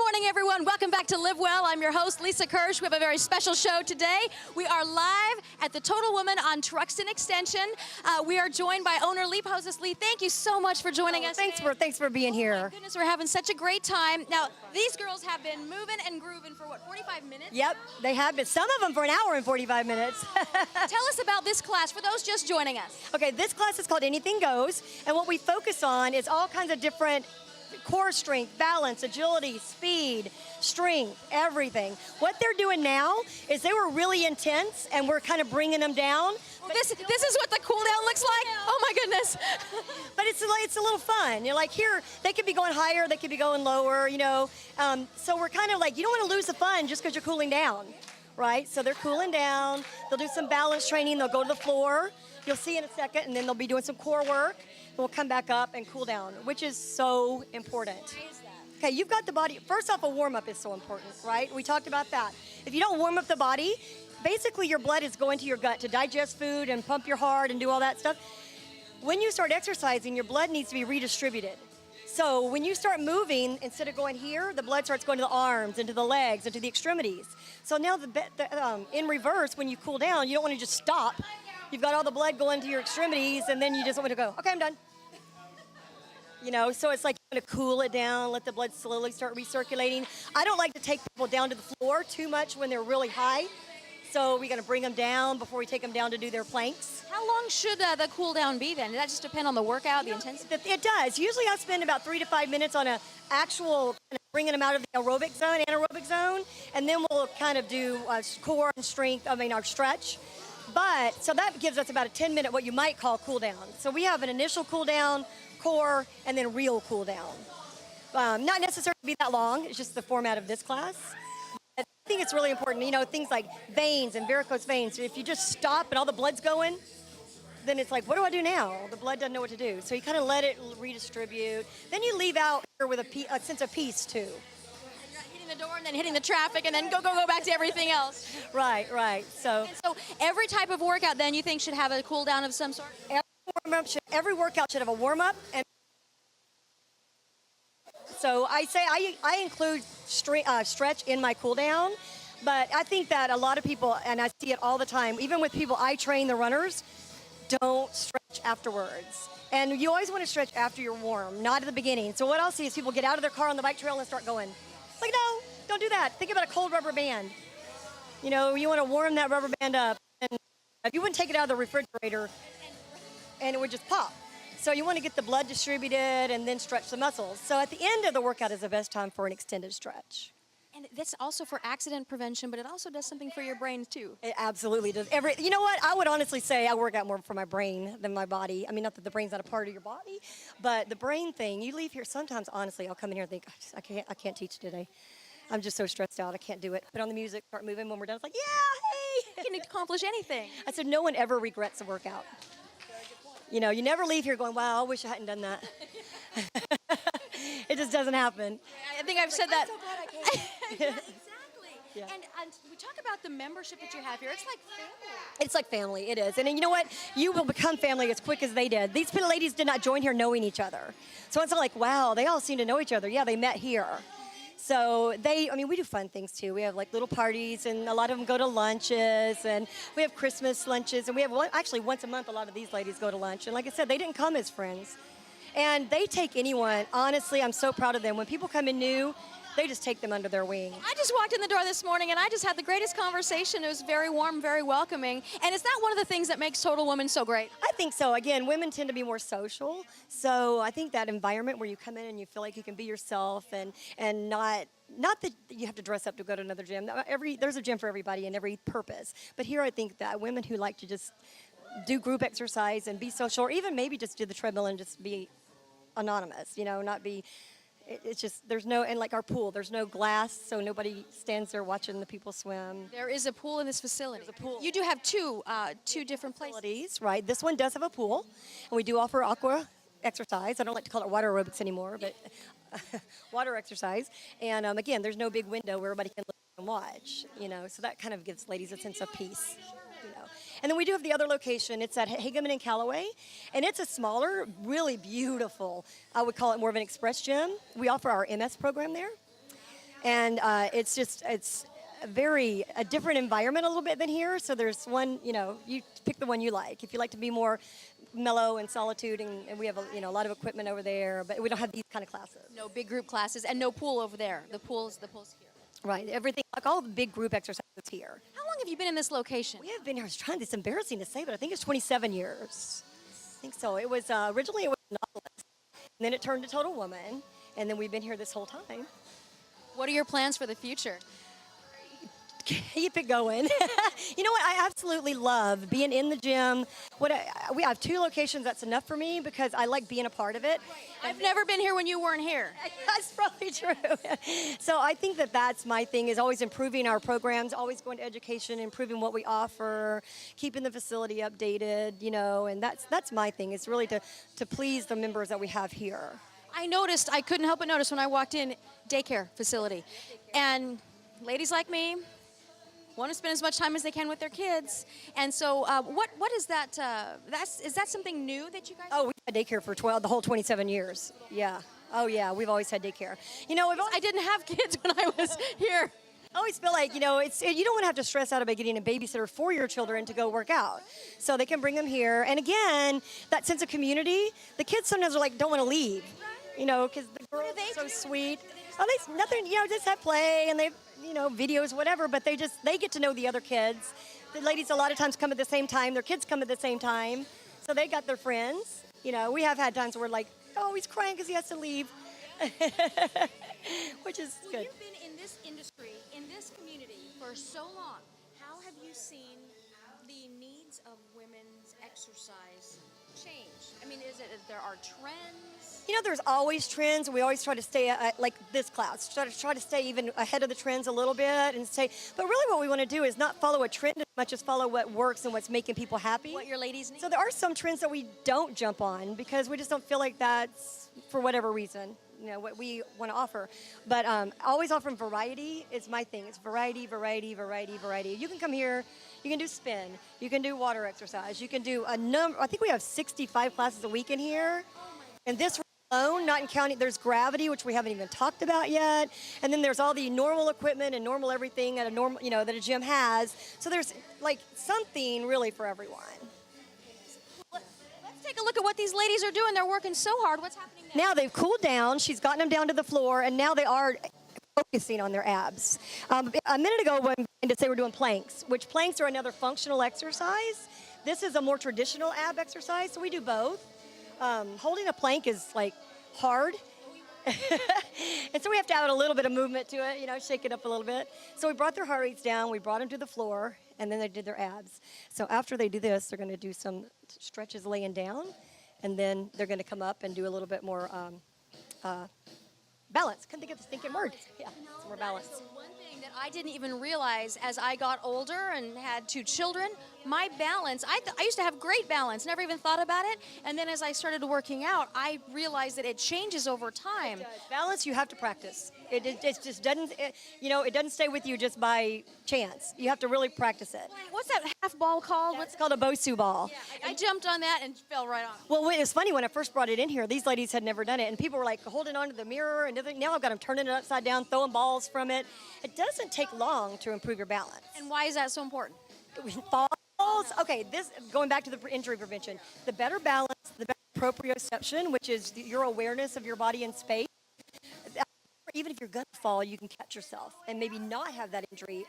morning, everyone. Welcome back to Live Well. I'm your host, Lisa Krch. We have a very special show today. We are live at the Total Woman on Truxton Extension. We are joined by owner Lee Poses. Lee, thank you so much for joining us. Thanks for being here. Oh my goodness, we're having such a great time. Now, these girls have been moving and grooving for what, 45 minutes? Yep, they have been. Some of them for an hour and 45 minutes. Tell us about this class for those just joining us. Okay, this class is called Anything Goes, and what we focus on is all kinds of different core strength, balance, agility, speed, strength, everything. What they're doing now is they were really intense, and we're kind of bringing them down. Well, this is what the cool down looks like? Oh my goodness. But it's a little fun. You're like, here, they could be going higher, they could be going lower, you know. So we're kind of like, you don't want to lose the fun just because you're cooling down, right? So they're cooling down. They'll do some balance training. They'll go to the floor. You'll see in a second, and then they'll be doing some core work. We'll come back up and cool down, which is so important. Why is that? Okay, you've got the body. First off, a warm-up is so important, right? We talked about that. If you don't warm up the body, basically your blood is going to your gut to digest food and pump your heart and do all that stuff. When you start exercising, your blood needs to be redistributed. So when you start moving, instead of going here, the blood starts going to the arms, into the legs, into the extremities. So now in reverse, when you cool down, you don't want to just stop. You've got all the blood going to your extremities, and then you just want to go, okay, I'm done. You know, so it's like you're going to cool it down, let the blood slowly start recirculating. I don't like to take people down to the floor too much when they're really high. So we're going to bring them down before we take them down to do their planks. How long should the cool down be then? Does that just depend on the workout, the intensity? It does. Usually I spend about 3 to 5 minutes on an actual bringing them out of the aerobic zone, anaerobic zone, and then we'll kind of do core and strength, our stretch. But, so that gives us about a 10-minute, what you might call cool down. So we have an initial cool down, core, and then real cool down. Not necessarily to be that long, it's just the format of this class. I think it's really important, you know, things like veins and varicose veins. If you just stop and all the blood's going, then it's like, what do I do now? The blood doesn't know what to do. So you kind of let it redistribute. Then you leave out here with a sense of peace too. The door and then hitting the traffic and then go back to everything else. Right. So every type of workout then you think should have a cool down of some sort? Every workout should have a warm up, and so I say I include stretch in my cool down, but I think that a lot of people, and I see it all the time, even with people I train, the runners, don't stretch afterwards. And you always want to stretch after you're warm, not at the beginning. So what I'll see is people get out of their car on the bike trail and start going. Like, no, don't do that. Think about a cold rubber band. You know, you want to warm that rubber band up. And you wouldn't take it out of the refrigerator and it would just pop. So you want to get the blood distributed and then stretch the muscles. So at the end of the workout is the best time for an extended stretch. And that's also for accident prevention, but it also does something for your brain too. It absolutely does. You know what? I would honestly say I work out more for my brain than my body. I mean, not that the brain's not a part of your body, but the brain thing, you leave here, sometimes, honestly, I'll come in here and think, I can't teach today. I'm just so stressed out, I can't do it. Put on the music, start moving. When we're done, it's like, yeah, hey. You can accomplish anything. I said, no one ever regrets a workout. You know, you never leave here going, wow, I wish I hadn't done that. It just doesn't happen. I think I've said that. I'm so glad I came. Yeah, exactly. Yeah. And we talk about the membership that you have here. It's like family. It's like family, it is. And you know what? You will become family as quick as they did. These ladies did not join here knowing each other. So it's not like, wow, they all seem to know each other. Yeah, they met here. So we do fun things too. We have like little parties, and a lot of them go to lunches, and we have Christmas lunches, and we have actually once a month a lot of these ladies go to lunch. And like I said, they didn't come as friends. And they take anyone. Honestly, I'm so proud of them. When people come in new, they just take them under their wing. I just walked in the door this morning and I just had the greatest conversation. It was very warm, very welcoming. And is that one of the things that makes Total Woman so great? I think so. Again, women tend to be more social. So I think that environment where you come in and you feel like you can be yourself and not that you have to dress up to go to another gym. There's a gym for everybody and every purpose. But here I think that women who like to just do group exercise and be social, or even maybe just do the treadmill and just be anonymous, you know, not be... It's just, and like our pool, there's no glass, so nobody stands there watching the people swim. There is a pool in this facility. There's a pool. You do have two different places. Right. This one does have a pool, and we do offer aqua exercise. I don't like to call it water aerobics anymore, but water exercise. And again, there's no big window where everybody can look and watch, you know, so that kind of gives ladies a sense of peace. You know. And then we do have the other location. It's at Hageman and Callaway, and it's a smaller, really beautiful, I would call it more of an express gym. We offer our MS program there. and it's a different environment a little bit than here. So there's one, you pick the one you like. If you like to be more mellow and solitude, and we have a lot of equipment over there, but we don't have these kind of classes. No big group classes and no pool over there. The pool's here. Right, everything, like all the big group exercises here. How long have you been in this location? We have been here, it's embarrassing to say, but I think it's 27 years. I think so. It was, originally it was Nautilus, and then it turned to Total Woman, and then we've been here this whole time. What are your plans for the future? Keep it going. You know what? I absolutely love being in the gym. We have 2 locations. That's enough for me because I like being a part of it. I've never been here when you weren't here. That's probably true. So I think that's my thing, is always improving our programs, always going to education, improving what we offer, keeping the facility updated, and that's my thing. It's really to please the members that we have here. I couldn't help but notice when I walked in, daycare facility. And ladies like me want to spend as much time as they can with their kids. And so what is that? Is that something new that you guys Oh, we've had daycare for the whole 27 years. Yeah. Oh, yeah, we've always had daycare. I didn't have kids when I was here. I always feel like, you don't want to have to stress out about getting a babysitter for your children to go work out. So they can bring them here. And again, that sense of community, the kids sometimes are like, don't want to leave, because the girls are so sweet. Oh, nothing, just have play and they, videos, whatever, but they get to know the other kids. The ladies a lot of times come at the same time. Their kids come at the same time. So they got their friends. We have had times where we're like, oh, he's crying because he has to leave, which is good. You've been in this industry, in this community for so long. How have you seen the needs of women's exercise change? I mean, there are trends? There's always trends. We always try to stay, like this class, try to stay even ahead of the trends a little bit and but really what we want to do is not follow a trend as much as follow what works and what's making people happy. What your ladies need? So there are some trends that we don't jump on because we just don't feel like that's, for whatever reason, what we want to offer. But always offering variety is my thing. It's variety, variety, variety, variety. You can come here, you can do spin, you can do water exercise, you can do I think we have 65 classes a week in here. And this alone, not in counting, there's gravity, which we haven't even talked about yet. And then there's all the normal equipment and normal everything that that a gym has. So there's like something really for everyone. Let's take a look at what these ladies are doing. They're working so hard. What's happening now? Now they've cooled down. She's gotten them down to the floor, and now they are focusing on their abs. A minute ago, when to say we're doing planks, which planks are another functional exercise. This is a more traditional ab exercise, so we do both. Holding a plank is like hard. And so we have to add a little bit of movement to it, shake it up a little bit. So we brought their heart rates down, we brought them to the floor, and then they did their abs. So after they do this, they're going to do some stretches laying down, and then they're going to come up and do a little bit more balance. Couldn't think of the stinking word. Yeah, some more balance. That is the one thing that I didn't even realize as I got older and had 2 children. My balance, I used to have great balance, never even thought about it. And then as I started working out, I realized that it changes over time. Balance, you have to practice. It just doesn't, it doesn't stay with you just by chance. You have to really practice it. What's that half ball called? It's called a Bosu ball. Yeah, I jumped on that and fell right on. Well, it was funny when I first brought it in here, these ladies had never done it, and people were like holding onto the mirror, and now I've got them turning it upside down, throwing balls from it. It doesn't take long to improve your balance. And why is that so important? Falls, okay, going back to the injury prevention, the better balance, the better proprioception, which is your awareness of your body in space. Even if you're going to fall, you can catch yourself and maybe not have that injury.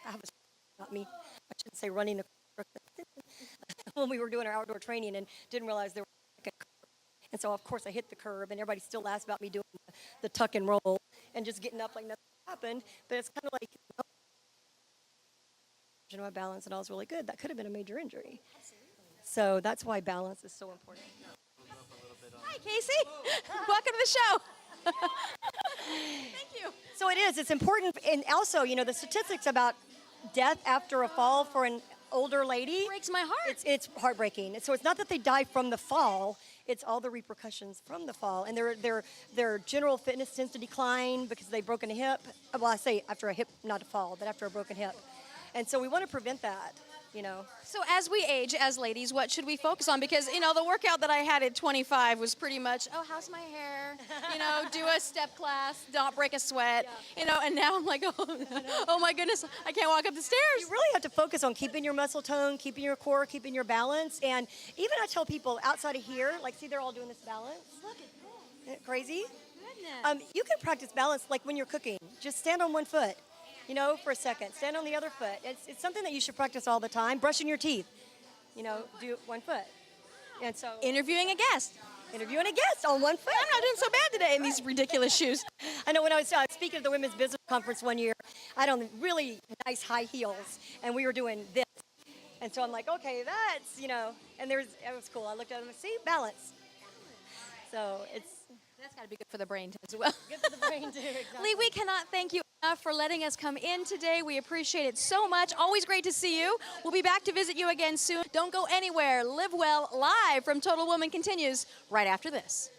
Not me. I shouldn't say running when we were doing our outdoor training and didn't realize there was a curb. And so, of course, I hit the curb, and everybody still laughs about me doing the tuck and roll and just getting up like nothing happened. But it's kind of like, my balance and all was really good. That could have been a major injury. Absolutely. So that's why balance is so important. Hi, Casey. Welcome to the show. Thank you. So it is. It's important. And also, the statistics about death after a fall for an older lady. It breaks my heart. It's heartbreaking. So it's not that they die from the fall. It's all the repercussions from the fall. And their general fitness tends to decline because they've broken a hip. Well, I say after a hip, not a fall, but after a broken hip. And so we want to prevent that. you know. So as we age as ladies, what should we focus on? Because, the workout that I had at 25 was pretty much, oh, how's my hair? Do a step class, not break a sweat, and now I'm like, oh my goodness, I can't walk up the stairs. You really have to focus on keeping your muscle tone, keeping your core, keeping your balance. And even I tell people outside of here, like, see, they're all doing this balance. Look at this. Isn't it crazy? Goodness. You can practice balance like when you're cooking. Just stand on one foot, for a second. Stand on the other foot. It's something that you should practice all the time. Brushing your teeth, do one foot. And so Interviewing a guest. interviewing a guest on one foot. I'm not doing so bad today in these ridiculous shoes. I know when I was speaking at the Women's Business Conference one year, I had on really nice high heels, and we were doing this. And so I'm like, okay, that's, and it was cool. I looked at them and see, balance. So That's got to be good for the brain as well. good for the brain too. Exactly. Lee, we cannot thank you enough for letting us come in today. We appreciate it so much. Always great to see you. We'll be back to visit you again soon. Don't go anywhere. Live Well live from Total Woman continues right after this.